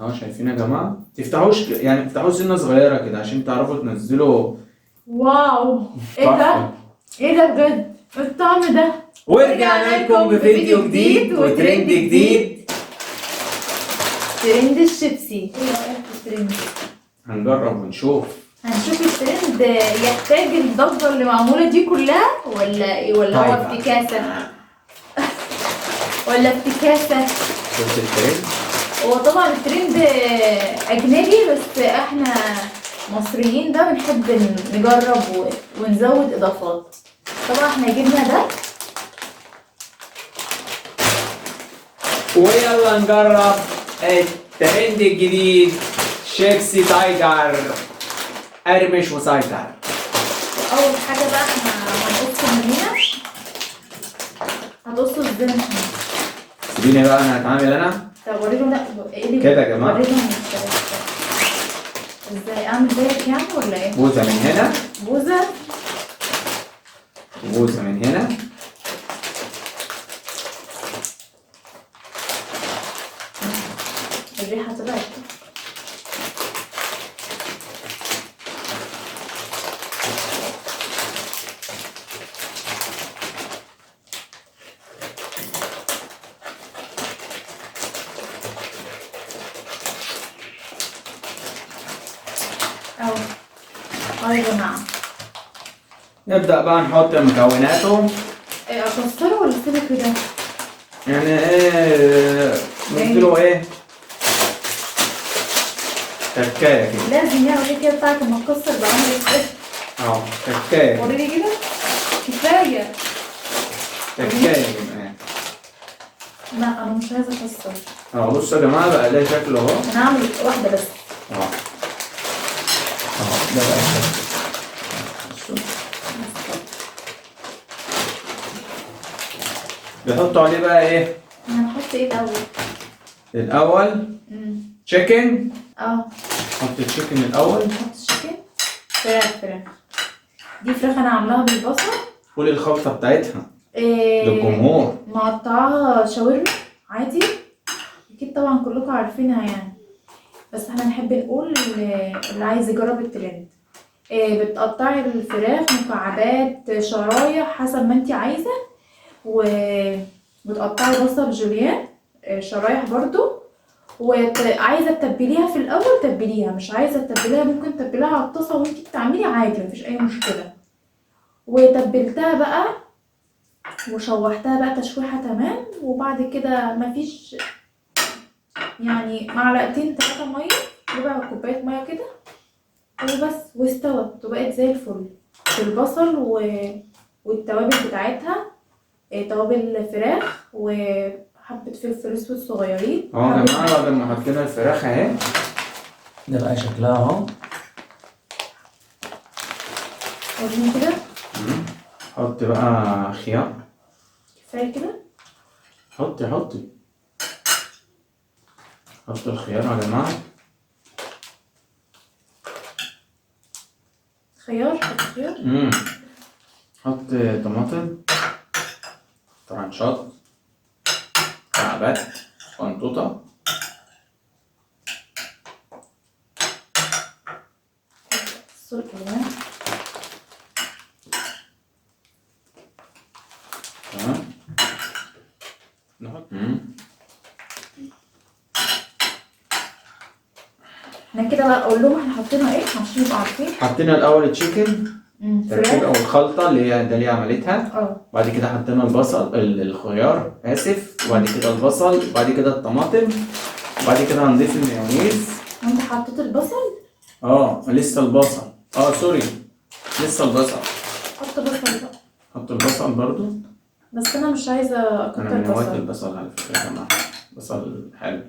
اهو شايفين يا جماعة، تفتحوش يعني تفتحوه سنة صغيرة كده عشان تعرفوا تنزلوا. واو، ايه ده؟ تحفة. ايه ده بجد؟ الطعم ده. ورجعنا لكم بفيديو جديد وترند جديد. ترند الشيبسي، ايه رأيك في الترند؟ هنجرب ونشوف. هنشوف الترند يحتاج الضجة اللي معمولة دي كلها ولا ايه، ولا هو طيب. افتكاسة؟ ولا افتكاسة؟ شفت الترند؟ هو طبعا الترند اجنبي، بس احنا مصريين ده بنحب نجرب ونزود اضافات. طبعا احنا جبنا ده. ويلا نجرب الترند الجديد، شيبسي تايجر، قرمش وسيطر. اول حاجه بقى احنا هنقصه من هنا. هنقصه ازاي؟ سيبيني بقى انا هتعامل انا. طب وريهم ده ايه اللي كده يا جماعة. وريهم ازاي اعمل زيك يعني ولا ايه؟ بوزة من هنا، بوزه. وبوزة من هنا. الريحه طلعت. اهو يا جماعه. نبدأ بقى نحط مكوناته. ايه، اكسره ولا اسيبه كده؟ يعني ايه نديله ايه؟ تركاية كده. لازم يعني اوريك كده بتاعت لما تكسر بعمل ايه؟ اهو تركاية. وريني كده. كفايه. تركاية كده. لا انا مش عايزه اكسر. اهو بصوا يا جماعة بقى ده شكله اهو. انا هعمل واحده بس. اهو ده بقى شكله. بصوا. بيحطوا عليه بقى ايه؟ هنحط ايه الاول؟ الأول تشيكن. حط التشيكن الأول. نحط الشيكن. فراخ. دي فراخ انا عاملاها بالبصل. قولي الخلطة بتاعتها إيه، للجمهور. مقطعاها شاورما عادي. اكيد طبعا كلكم عارفينها يعني، بس احنا نحب نقول اللي عايز يجرب الترند. إيه، بتقطعي الفراخ مكعبات شرايح حسب ما انتي عايزه، وبتقطعي بصل جوليان شرايح برضو. وعايزه تتبليها في الاول تتبليها، مش عايزه تتبليها ممكن تتبليها على الطاسه وانتي بتعملي عادي، مفيش اي مشكله. وتبلتها بقى وشوحتها بقى تشويحه تمام، وبعد كده مفيش يعني معلقتين 3 ميه، ربع كوبايه ميه كده وبس، واستوت وبقت زي الفل بالبصل والتوابل بتاعتها. توابل فراخ وحبة فلفل اسود صغيرين. اهو يا جماعة بعد ما حطينا الفراخ اهي، ده بقى شكلها اهو. وريني كده. حط بقى خيار. كفاية كده. حطي حط الخيار يا جماعة. خيار. حط خيار. حط طماطم، طرنشات، مكعبات قنطوطة. السلق كمان. تمام. نحط احنا كده بقى اقول لهم احنا حطينا ايه عشان يبقوا عارفين. حطينا الأول التشيكن تركيبة أو فراخ. الخلطة اللي هي ده اللي عملتها. بعد كده حطينا البصل الخيار آسف، وبعد كده البصل، وبعد كده الطماطم، وبعد كده هنضيف المايونيز. انت حطيت البصل؟ لسه البصل. سوري، لسه البصل. حط بصل بقى. حط البصل برضو. بس انا مش عايزه اكتر أنا من هواة بصل. البصل على فكرة يا جماعة، بصل حلو.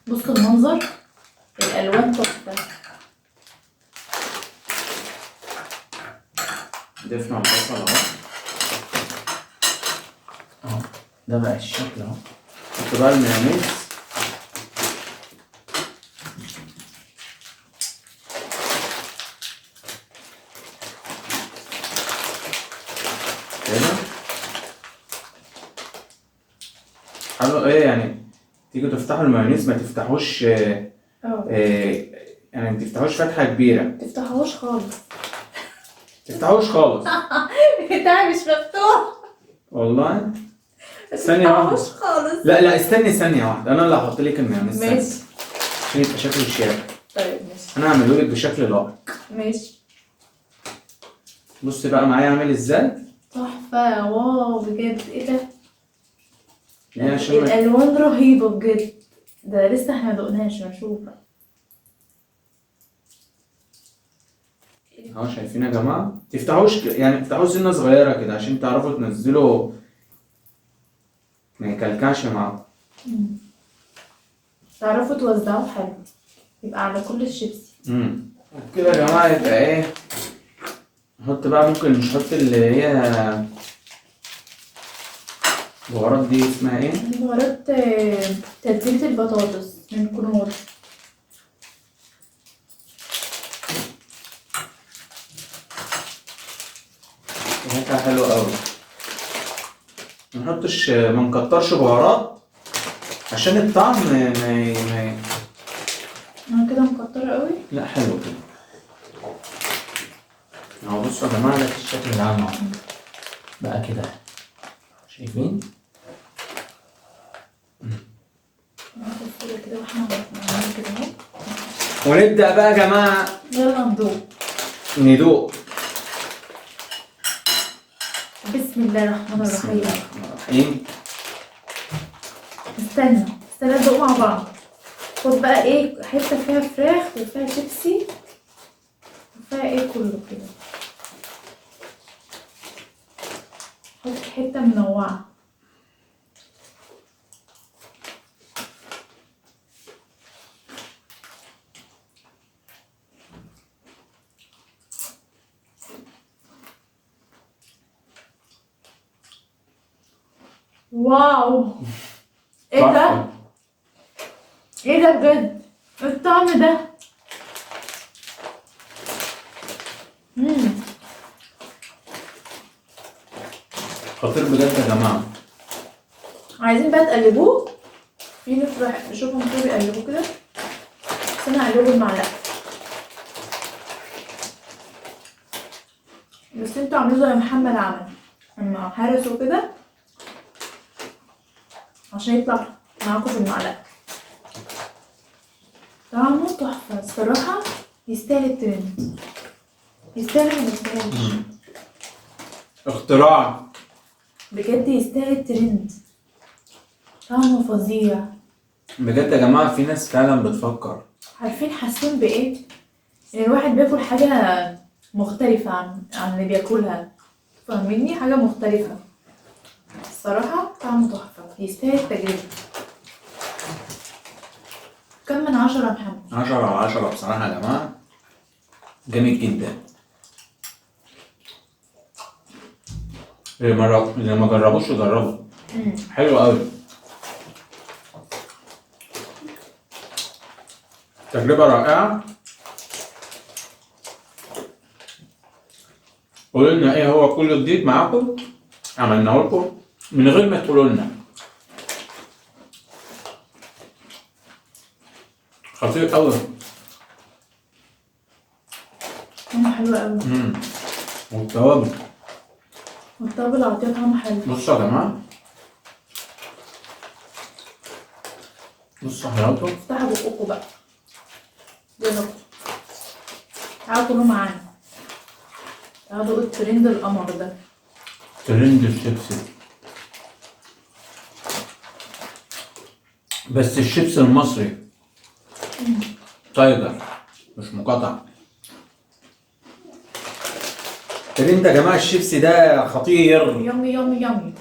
بصوا المنظر، الالوان تحفه. ضفنا البصل اهو. ده بقى الشكل اهو. حط بقى المايونيز. كده حلو. ايه يعني تيجوا تفتحوا المايونيز ما تفتحوش يعني ما تفتحوش فتحة كبيرة، متفتحوش خالص. تفتحوش خالص. بتاعي مش مفتوح والله ثانية متفتحوش واحدة. خالص. لا استني ثانية واحدة، أنا اللي هحط لك المايونيز ماشي. عشان يبقى شكله شيك. طيب ماشي. أنا هعمله لك بشكل لائق. ماشي. بص بقى معايا عامل ازاي؟ تحفة، واو بجد، ايه ده؟ يعني عشان ما- الألوان رهيبة بجد. ده لسه احنا مدقناش، هنشوف بقى. اهو شايفين يا جماعة؟ تفتحوش يعني تفتحوه سنة صغيرة كده عشان تعرفوا تنزلوا ما يكلكعش معاكم. تعرفوا توزعوه حلو، يبقى على كل الشيبسي. كده يا جماعة يبقى ايه؟ نحط بقى، ممكن نحط اللي هي البهارات دي اسمها ايه؟ بهارات تتبيلة البطاطس من كنور. ريحتها حلوة أوي. منحطش منكترش بهارات عشان الطعم ما انا كده مكترة قوي. لا حلو كده. اهو بصوا يا جماعة، ده الشكل اللي عامله بقى كده، شايفين؟ ناخد كده واحنا بنعمل كده اهو. ونبدأ بقى يا جماعة يلا ندوق. ندوق. بسم الله الرحمن بسم الرحيم. الله الرحمن الرحيم. استنى ندوق مع بعض. خد بقى ايه، حتة فيها فراخ وفيها شيبسي وفيها ايه كله كده. حط حتة منوعة. واو، ايه ده؟ ايه ده بجد؟ الطعم ده. خطير بجد يا جماعة. عايزين بقى تقلبوه. في ناس راح اشوفهم كده بيقلبوه كده، بس انا هقلبه بالمعلقة. بس انتوا اعملوا زي محمد عمل اما هرسوا كده عشان يطلع معاكم في المعلقة. طعمه تحفة الصراحة، يستاهل الترند، يستاهل ولا يستاهلش؟ اختراع بجد يستاهل الترند، طعمه فظيع. بجد يا جماعة. في ناس فعلا بتفكر. عارفين حاسين بايه؟ ان الواحد بياكل حاجة مختلفة عن اللي بياكلها، فاهميني؟ حاجة مختلفة الصراحة. طعمه تحفة، يستاهل التجربة. كم من 10 يا محمد؟ 10 على 10 بصراحة يا جماعة، جامد جدا. اللي ما جربوش يجربوا، حلو قوي. تجربة رائعة. قولوا لنا ايه هو كل جديد معاكم عملناه لكم من غير ما تقولوا لنا. خطير قوي. طعمه حلو قوي. والتوابل عطيه طعمه حلو. بصوا يا جماعة، بصوا حلاوته. افتحوا بقكم بقى، جربوا. تعالوا كلوا معانا، تعالوا دوقوا الترند القمر ده. ترند الشيبسي، بس الشيبس المصري تايجر مش مقاطع. ترند يا جماعة، الشيبسي ده خطير. يامي يامي يامي.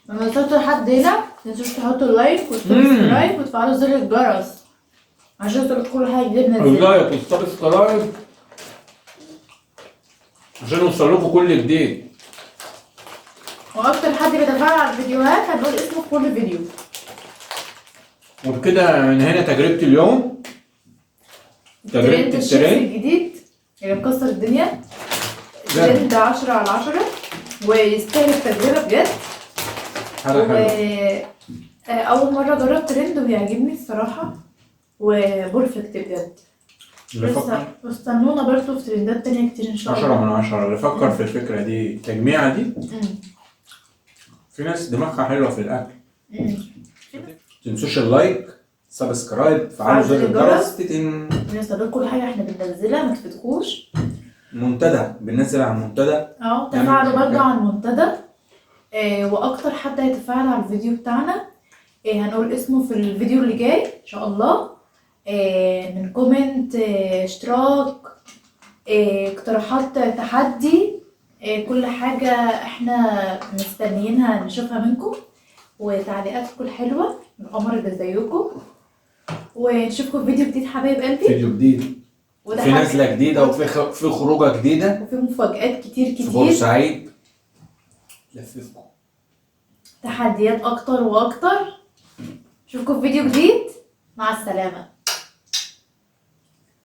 لما وصلتوا لحد هنا متنسوش تحطوا اللايك والسبسكرايب وتفعلوا زر الجرس عشان تلقطوا كل حاجة جديدة بنزلها. اللايك والسبسكرايب عشان يوصل لكم كل جديد. واكتر حد بيتفاعل على الفيديوهات هنقول اسمه في كل فيديو. وبكده من هنا تجربة اليوم، تجربة الشيبسي الترند الجديد اللي مكسر الدنيا. ترند 10/10 ويستاهل التجربة بجد. حاجة حلوة. أول مرة أجرب ترند وبيعجبني الصراحة وبرفكت بجد. اللي فكر واستنونا برضه في ترندات تانية كتير إن شاء الله. 10/10 اللي فكر في الفكرة دي التجميعة دي. في ناس دماغها حلوة في الأكل. متنسوش اللايك، سبسكرايب، فعلوا زر الجرس بنوصل كل حاجة احنا بننزلها ما تفوتكوش. منتدى بننزل على المنتدى. تفاعلوا برضه على المنتدى. واكتر حد هيتفاعل على الفيديو بتاعنا هنقول اسمه في الفيديو اللي جاي ان شاء الله. من كومنت، اشتراك، اقتراحات، تحدي، كل حاجة احنا مستنيينها نشوفها منكم، وتعليقاتكم الحلوة القمر اللي زيكم. ونشوفكم في فيديو جديد حبايب قلبي. فيديو جديد في نزلة جديدة وفي خروجة جديدة وفي مفاجآت كتير في بورسعيد. لففكم تحديات اكتر واكتر. اشوفكم في فيديو جديد. مع السلامة.